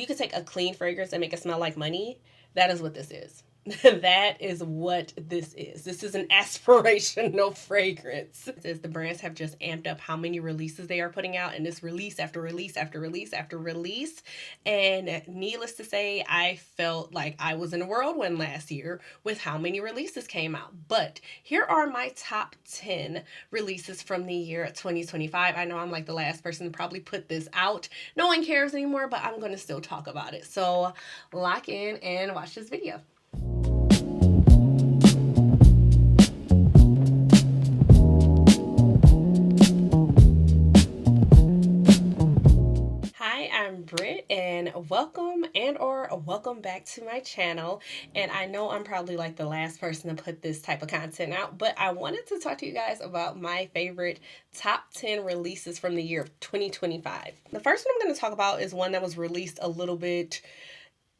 You could take a clean fragrance and make it smell like money. That is what this is. That is what this is. This is an aspirational fragrance. The brands have just amped up how many releases they are putting out, and this release after release after release after release. And needless to say, I felt like I was in a whirlwind last year with how many releases came out. But here are my top 10 releases from the year 2025. I know I'm like the last person to probably put this out. No one cares anymore, but I'm going to still talk about it. So lock in and watch this video. I'm Britt, and welcome back to my channel. And I know I'm probably like the last person to put this type of content out, but I wanted to talk to you guys about my favorite top 10 releases from the year of 2025. The first one I'm going to talk about is one that was released a little bit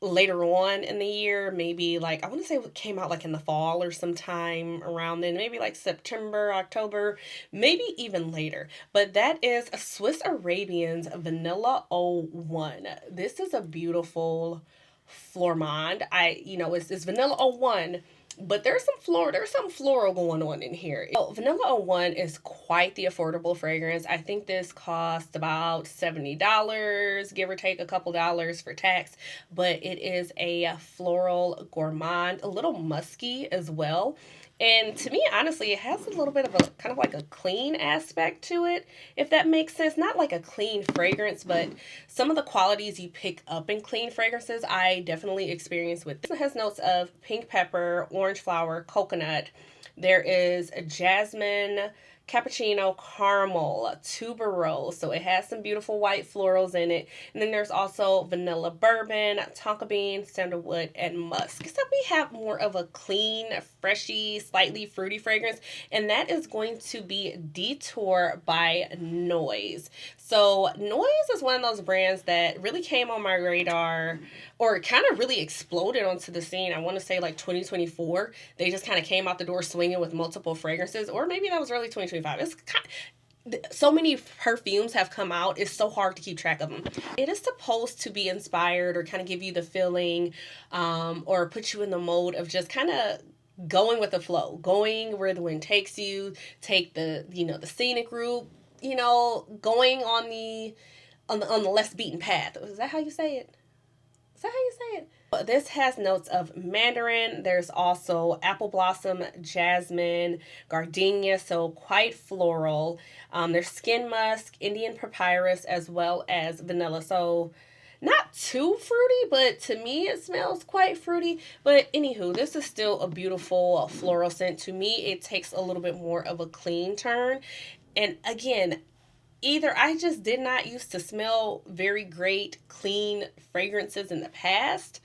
later on in the year, maybe like I want to say it came out like in the fall or sometime around then, maybe like September, October, maybe even later. But that is a Swiss Arabian's Vanilla 01. This is a beautiful Fovrmood. It's Vanilla 01. But there's some floral going on in here. Vanilla 01 is quite the affordable fragrance. I think this cost about $70, give or take a couple dollars for tax. But it is a floral gourmand, a little musky as well. And to me, honestly, it has a little bit of a kind of like a clean aspect to it, if that makes sense. Not like a clean fragrance, but some of the qualities you pick up in clean fragrances, I definitely experienced with this. It has notes of pink pepper, orange flower, coconut. There is a jasmine, cappuccino, caramel, tuberose. So it has some beautiful white florals in it. And then there's also vanilla bourbon, tonka bean, sandalwood, and musk. So we have more of a clean, freshy, slightly fruity fragrance. And that is going to be Detour by NOYZ. So NOYZ is one of those brands that really came on my radar, or kind of really exploded onto the scene. I want to say like 2024. They just kind of came out the door swinging with multiple fragrances, or maybe that was early 2025. It's kind of, so many perfumes have come out, it's so hard to keep track of them. It is supposed to be inspired or kind of give you the feeling or put you in the mode of just kind of going with the flow, going where the wind takes you, take the scenic route, going on the less beaten path. Is that how you say it? Is that how you say it? This has notes of mandarin. There's also apple blossom, jasmine, gardenia, so quite floral. There's skin musk, Indian papyrus, as well as vanilla. So not too fruity, but to me it smells quite fruity. But anywho, this is still a beautiful floral scent. To me, it takes a little bit more of a clean turn. And again, either I just did not used to smell very great, clean fragrances in the past,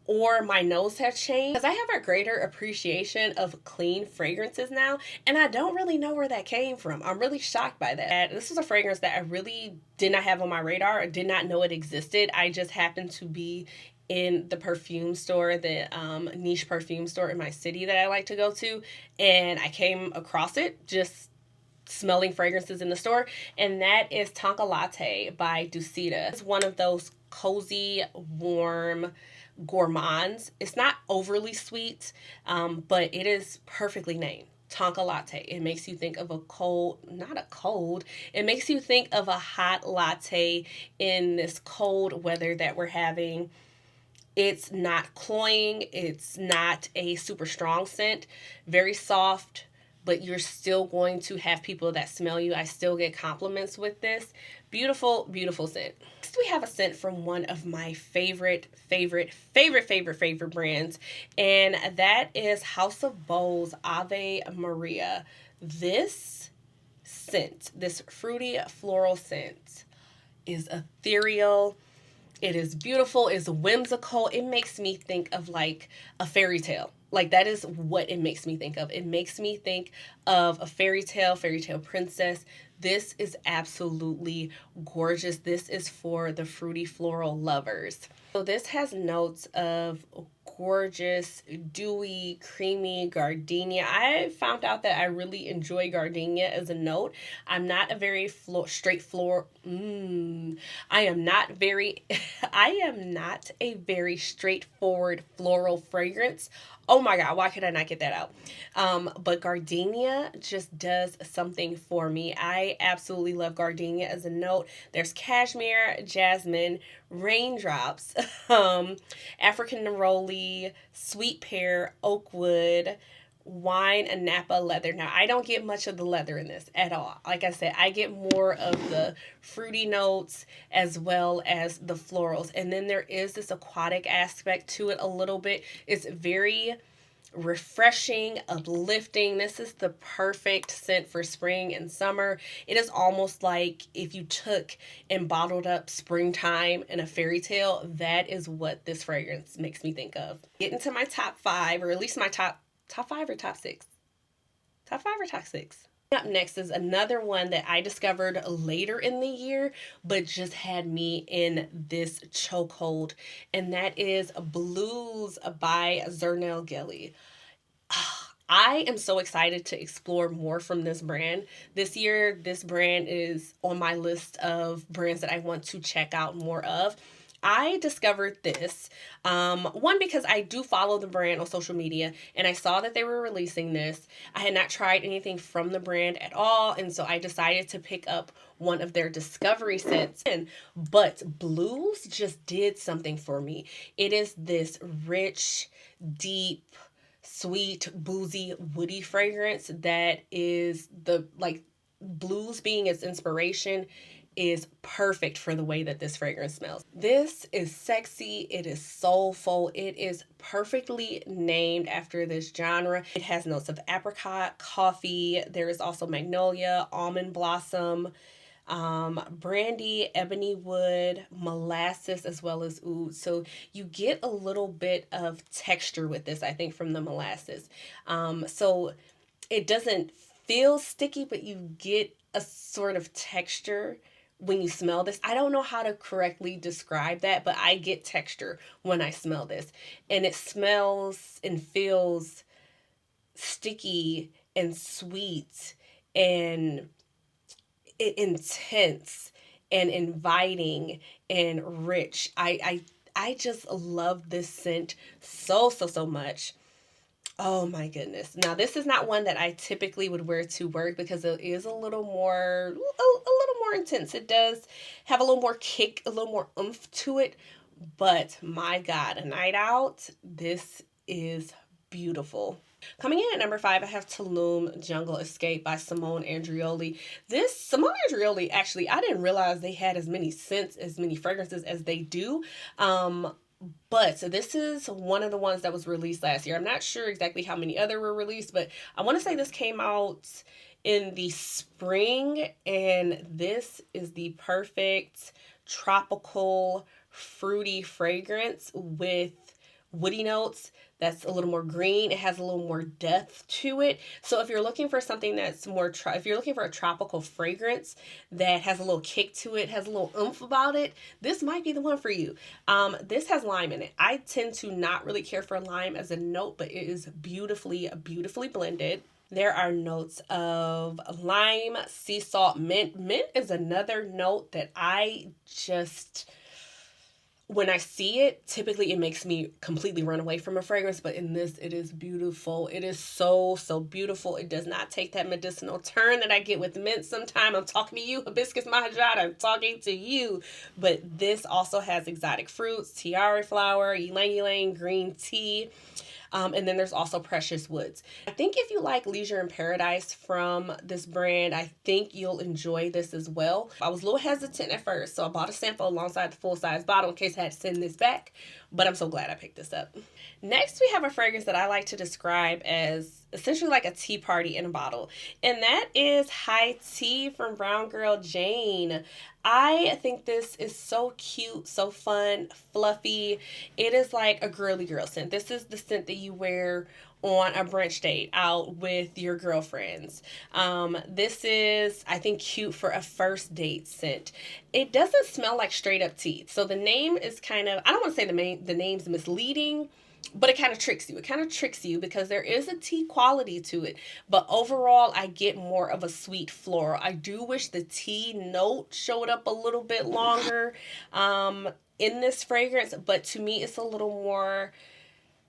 or my nose has changed. Because I have a greater appreciation of clean fragrances now, and I don't really know where that came from. I'm really shocked by that. This was a fragrance that I really did not have on my radar. I did not know it existed. I just happened to be in the perfume store, the niche perfume store in my city that I like to go to, and I came across it just smelling fragrances in the store, and that is Tonka Latte by Dusita. It's one of those cozy, warm gourmands. It's not overly sweet, but it is perfectly named. Tonka Latte. It makes you think of it makes you think of a hot latte in this cold weather that we're having. It's not cloying. It's not a super strong scent. Very soft, but you're still going to have people that smell you. I still get compliments with this. Beautiful, beautiful scent. Next, we have a scent from one of my favorite brands, and that is House of Iyrah's Ave Maria. This scent, this fruity floral scent, is ethereal. It is beautiful. It's whimsical. It makes me think of like a fairy tale. Like, that is what it makes me think of. It makes me think of a fairy tale princess. This is absolutely gorgeous. This is for the fruity floral lovers. So this has notes of gorgeous, dewy, creamy gardenia. I found out that I really enjoy gardenia as a note. I'm not a very I am not very I am not a very straightforward floral fragrance. Oh my god, why could I not get that out? But gardenia just does something for me. I absolutely love gardenia as a note. There's cashmere, jasmine, raindrops, African neroli, sweet pear, oak wood, wine, and Napa leather. Now, I don't get much of the leather in this at all. Like I said, I get more of the fruity notes as well as the florals. And then there is this aquatic aspect to it a little bit. It's very refreshing, uplifting. This is the perfect scent for spring and summer. It is almost like if you took and bottled up springtime in a fairy tale. That is what this fragrance makes me think of. Getting to my top 5, or at least my top 5 or top 6? Top 5 or top 6? Up next is another one that I discovered later in the year, but just had me in this chokehold, and that is Blues by Zernell Gillie. I am so excited to explore more from this brand. This year, this brand is on my list of brands that I want to check out more of. I discovered this, one, because I do follow the brand on social media, and I saw that they were releasing this. I had not tried anything from the brand at all, and so I decided to pick up one of their discovery sets. But Blues just did something for me. It is this rich, deep, sweet, boozy, woody fragrance that is Blues being its inspiration is perfect for the way that this fragrance smells. This is sexy, it is soulful, it is perfectly named after this genre. It has notes of apricot, coffee, there is also magnolia, almond blossom, brandy, ebony wood, molasses, as well as oud. So you get a little bit of texture with this, I think, from the molasses. So it doesn't feel sticky, but you get a sort of texture when you smell this. I don't know how to correctly describe that, but I get texture when I smell this. And it smells and feels sticky and sweet and intense and inviting and rich. I just love this scent so much. Oh my goodness. Now, this is not one that I typically would wear to work because it is a little more intense. It does have a little more kick, a little more oomph to it. But my God, a night out, this is beautiful. Coming in at number 5, I have Tulip Junglescape by Simone Andreoli. This Simone Andreoli, actually, I didn't realize they had as many scents, as many fragrances as they do. But this is one of the ones that was released last year. I'm not sure exactly how many other were released, but I want to say this came out in the spring, and this is the perfect tropical fruity fragrance with woody notes that's a little more green. It has a little more depth to it. So if you're looking for something that's more, if you're looking for a tropical fragrance that has a little kick to it, has a little oomph about it, this might be the one for you. This has lime in it. I tend to not really care for lime as a note, but it is beautifully blended. There are notes of lime, sea salt, mint. Mint is another note that I just, when I see it, typically it makes me completely run away from a fragrance, but in this, it is beautiful. It is so beautiful. It does not take that medicinal turn that I get with mint sometimes. I'm talking to you, hibiscus mahajada, I'm talking to you. But this also has exotic fruits, tiara flower, ylang ylang, green tea. And then there's also precious woods. I think if you like Leisure in Paradise from this brand, I think you'll enjoy this as well. I was a little hesitant at first, so I bought a sample alongside the full-size bottle in case I had to send this back, but I'm so glad I picked this up. Next, we have a fragrance that I like to describe as essentially like a tea party in a bottle, and that is High Tea from Brown Girl Jane. I think this is so cute, so fun, fluffy. It is like a girly girl scent. This is the scent that you wear on a brunch date out with your girlfriends. This is, I think, cute for a first date scent. It doesn't smell like straight up tea. So the name is kind of, I don't want to say the name's misleading, but it kind of tricks you. It kind of tricks you because there is a tea quality to it. But overall, I get more of a sweet floral. I do wish the tea note showed up a little bit longer in this fragrance, but to me, it's a little more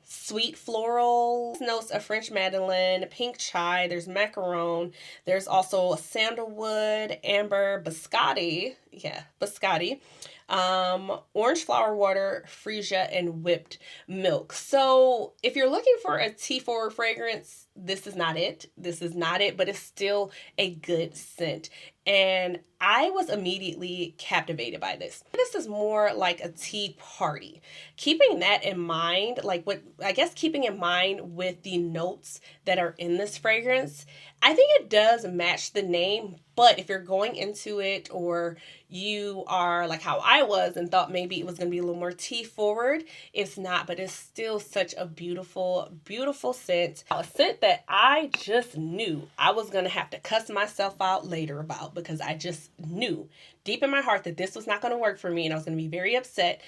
sweet floral notes of French Madeleine, pink chai, there's macaron, there's also sandalwood, amber, biscotti, orange flower water, freesia, and whipped milk. So if you're looking for a tea forward fragrance, this is not it. This is not it, but it's still a good scent. And I was immediately captivated by this. This is more like a tea party. Keeping that in mind, keeping in mind with the notes that are in this fragrance, I think it does match the name. But if you're going into it, or you are like how I was and thought maybe it was going to be a little more tea forward, it's not, but it's still such a beautiful, beautiful scent. A scent that I just knew I was going to have to cuss myself out later about, because I just knew deep in my heart that this was not going to work for me and I was going to be very upset.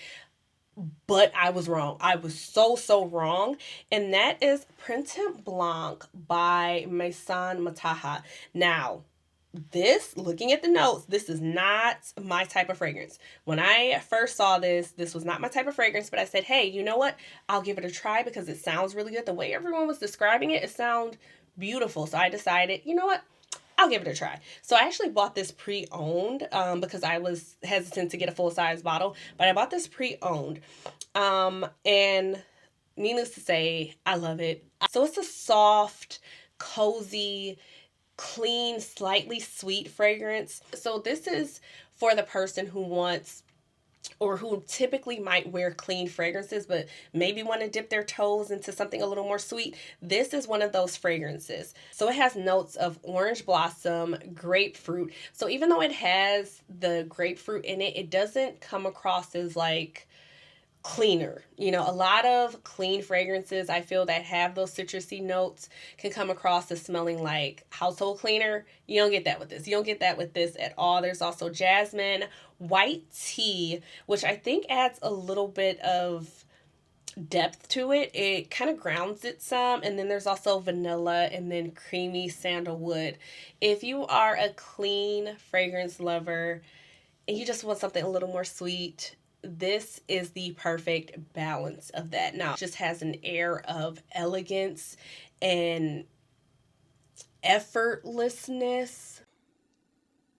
But I was wrong. I was so wrong. And that is Printemp Blanc by Mataha. Now, this, looking at the notes, this is not my type of fragrance. When I first saw this was not my type of fragrance, but I said, hey, you know what? I'll give it a try because it sounds really good. The way everyone was describing it, it sounded beautiful. So I decided, you know what? I'll give it a try. So I actually bought this pre-owned because I was hesitant to get a full-size bottle, but I bought this pre-owned. And needless to say, I love it. So it's a soft, cozy, clean, slightly sweet fragrance. So this is for the person who wants, or who typically might wear clean fragrances but maybe want to dip their toes into something a little more sweet. This is one of those fragrances. So it has notes of orange blossom, grapefruit. So even though it has the grapefruit in it, it doesn't come across as like cleaner. You know, a lot of clean fragrances I feel that have those citrusy notes can come across as smelling like household cleaner. You don't get that with this. You don't get that with this at all. There's also jasmine, white tea, which I think adds a little bit of depth to it. It kind of grounds it some. And then there's also vanilla and then creamy sandalwood. If you are a clean fragrance lover and you just want something a little more sweet, this is the perfect balance of that. Now, it just has an air of elegance and effortlessness.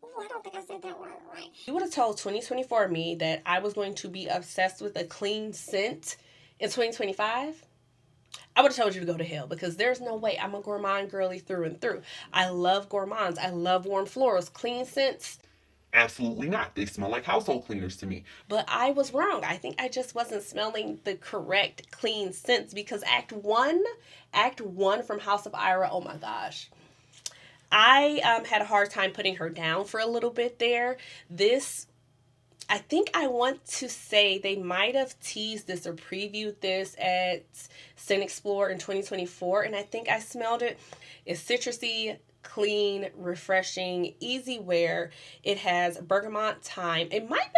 Oh, I don't think I said that word right. You would have told 2024 me that I was going to be obsessed with a clean scent in 2025. I would have told you to go to hell, because there's no way. I'm a gourmand girly through and through. I love gourmands. I love warm florals. Clean scents, absolutely not. They smell like household cleaners to me. but I was wrong. I think I just wasn't smelling the correct clean scents, because Act 1 from House of Iyrah, oh my gosh. I had a hard time putting her down for a little bit there. This, I think I want to say they might have teased this or previewed this at Scent Explore in 2024, and I think I smelled it. It's citrusy, clean, refreshing, easy wear. It has bergamot, thyme. It might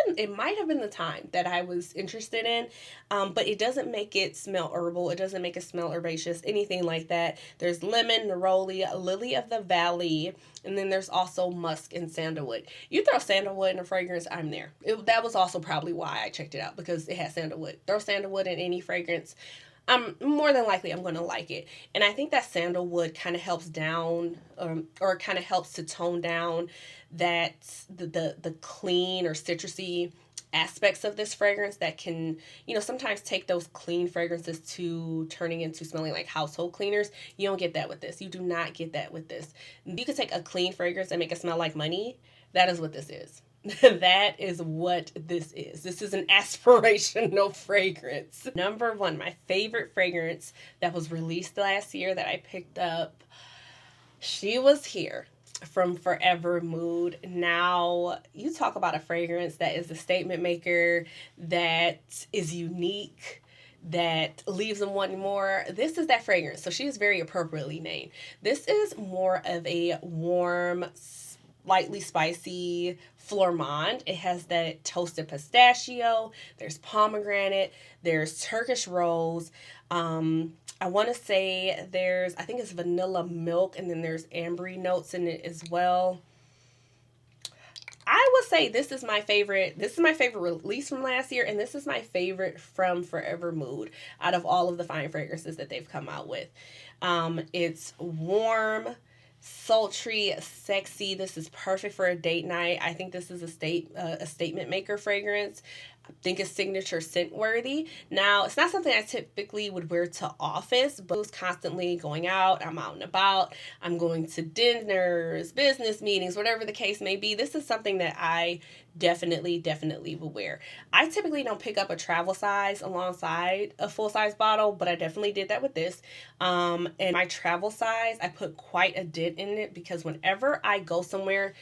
have been the thyme that I was interested in, but it doesn't make it smell herbal. It doesn't make it smell herbaceous, anything like that. There's lemon, neroli, lily of the valley, and then there's also musk and sandalwood. You throw sandalwood in a fragrance, I'm there. That was also probably why I checked it out, because it has sandalwood. Throw sandalwood in any fragrance, more than likely I'm going to like it. And I think that sandalwood kind of helps down, or kind of helps to tone down that the clean or citrusy aspects of this fragrance that can, sometimes take those clean fragrances to turning into smelling like household cleaners. You don't get that with this. You do not get that with this. You could take a clean fragrance and make it smell like money. That is what this is. That is what this is. This is an aspirational fragrance. Number 1, my favorite fragrance that was released last year that I picked up, she was here, from Fovrmood. Now, you talk about a fragrance that is a statement maker, that is unique, that leaves them wanting more, this is that fragrance. So she is very appropriately named. This is more of a warm, lightly spicy Fovrmood. It has that toasted pistachio, there's pomegranate, there's Turkish rose. I want to say I think it's vanilla milk, and then there's ambery notes in it as well. I would say this is my favorite. This is my favorite release from last year, and this is my favorite from Fovrmood out of all of the fine fragrances that they've come out with. It's warm, sultry, sexy. This is perfect for a date night. I think this is a statement maker fragrance. I think it's signature scent worthy. Now, it's not something I typically would wear to office, but I was constantly going out. I'm out and about. I'm going to dinners, business meetings, whatever the case may be. This is something that I definitely will wear. I typically don't pick up a travel size alongside a full size bottle, but I definitely did that with this. And my travel size, I put quite a dent in it because whenever I go somewhere,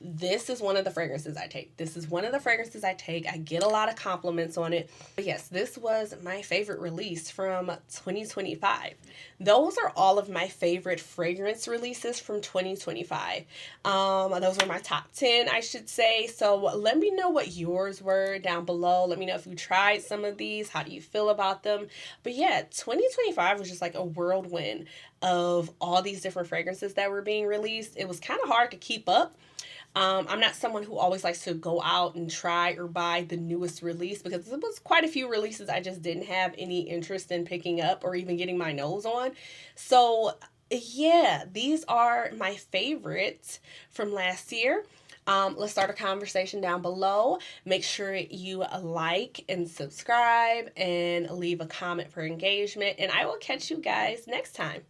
this is one of the fragrances I take. This is one of the fragrances I take. I get a lot of compliments on it. But yes, this was my favorite release from 2025. Those are all of my favorite fragrance releases from 2025. Those were my top 10, I should say. So let me know what yours were down below. Let me know if you tried some of these. How do you feel about them? But yeah, 2025 was just like a whirlwind of all these different fragrances that were being released. It was kind of hard to keep up. I'm not someone who always likes to go out and try or buy the newest release because there was quite a few releases I just didn't have any interest in picking up or even getting my nose on. So yeah, these are my favorites from last year. Let's start a conversation down below. Make sure you like and subscribe and leave a comment for engagement. And I will catch you guys next time.